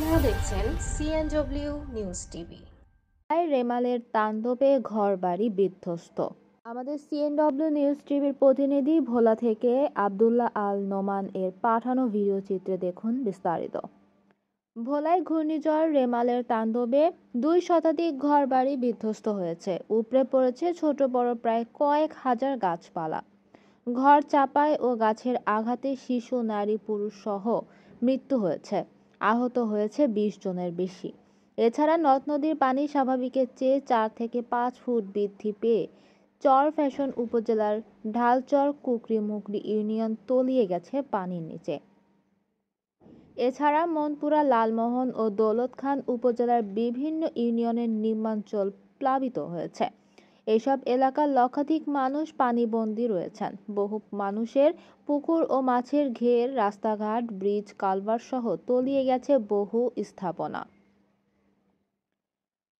আপনারা দেখছেন CNW news TV. রেমালের তাণ্ডবে ঘরবাড়ি বিধ্বস্ত। আমাদের সিএনডব্লিউ নিউজ টিভির প্রতিনিধি ভোলা থেকে আব্দুল্লাহ আল নোমান এর পাঠানো ভিডিও চিত্রে দেখুন বিস্তারিত। ভোলায় ঘূর্ণিঝড় রেমালের তাণ্ডবে 2 শতাধিক ঘরবাড়ি বিধ্বস্ত হয়েছে। উপড়ে পড়েছে ছোট বড় প্রায় কয়েক হাজার গাছপালা। ঘর চাপায় ও গাছের আঘাতে শিশু, নারী, পুরুষ সহ মৃত্যু হয়েছে। আহত হয়েছে 20 জনের বেশি। এছাড়া নদ নদীর পানি স্বাভাবিকের চেয়ে 4 থেকে 5 ফুট বৃদ্ধি পেয়ে চরফ্যাশন উপজেলার ঢালচর কুকরি-মুকরি ইউনিয়ন তলিয়ে গেছে পানির নিচে। এছাড়া মনপুরা, লালমোহন ও দৌলতখান উপজেলার বিভিন্ন ইউনিয়নের নিম্নাঞ্চল প্লাবিত হয়েছে। এসব এলাকার লক্ষাধিক মানুষ পানিবন্দী রয়েছেন। বহু মানুষের পুকুর ও মাছের ঘের, রাস্তাঘাট, ব্রিজ, কালভার্ট সহ তলিয়ে গেছে বহু স্থাপনা।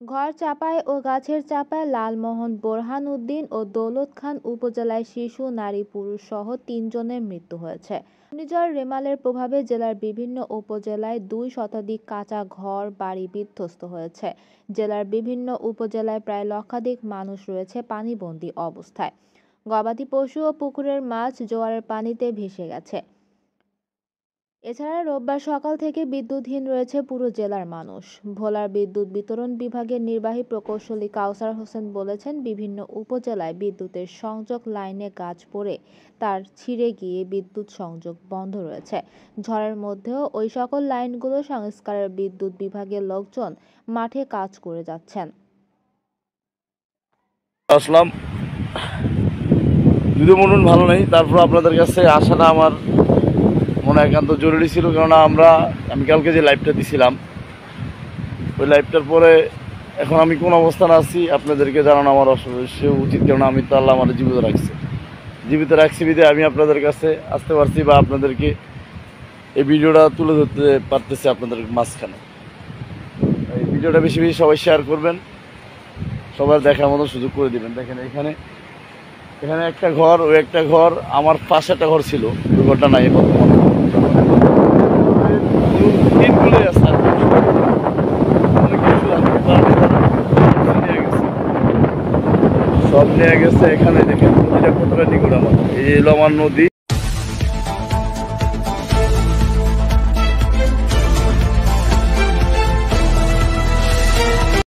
ঘর চাপায় ও গাছের চাপায় লালমোহন, বোরহান উদ্দিন ও দৌলতখান উপজেলায় শিশু, নারী, পুরুষ সহ 3 জনের মৃত্যু হয়েছে। ঘূর্ণিঝড় রেমালের প্রভাবে জেলার বিভিন্ন উপজেলায় 2 শতাধিক কাঁচা ঘর বাড়ি বিধ্বস্ত হয়েছে। জেলার বিভিন্ন উপজেলায় প্রায় লক্ষাধিক মানুষ রয়েছে পানিবন্দী অবস্থায়। গবাদি পশু ও পুকুরের মাছ জোয়ারের পানিতে ভেসে গেছে। এছাড়া রোববার সকাল থেকে বিদ্যুৎহীন রয়েছে পুরো জেলার মানুষ। ভোলার বিদ্যুৎ বিতরণ বিভাগের নির্বাহী প্রকৌশলী কাউসার হোসেন বলেছেন, বিভিন্ন উপজেলায় বিদ্যুতের সংযোগ লাইনে গাছ পড়ে তার ছিঁড়ে গিয়ে বিদ্যুৎ সংযোগ বন্ধ রয়েছে। ঝড়ের মধ্যেও ওই সকল লাইনগুলো সংস্কারের বিদ্যুৎ বিভাগের লোকজন মাঠে কাজ করে যাচ্ছেন। আসলাম, যদিও মন ভালো নেই, তারপর আপনাদের কাছে আসাটা আমার মনে একান্ত জরুরি ছিল। কেননা আমি কালকে যে লাইভটা দিছিলাম, ওই লাইভটার পরে এখন আমি কোন অবস্থানে আছি আপনাদেরকে জানানো আমার অবশ্যই উচিত। কেননা আমি তো আল্লাহ আমার জীবিত রাখছি বিধে আমি আপনাদের কাছে আসতে পারছি বা আপনাদেরকে এই ভিডিওটা তুলে ধরতে পারতেছি আপনাদের মাঝখানে। এই ভিডিওটা বেশি বেশি সবাই শেয়ার করবেন, সবার দেখার মতো সুযোগ করে দিবেন। দেখেন এখানে একটা ঘর, ওই একটা ঘর, আমার পাশে একটা ঘর ছিল, ওই ঘরটা নাই বর্তমানে। সব নিয়ে গেছে। এখানে দেখেন নদীটা কতটা নিকট আমার, এই হলো আমার নদী।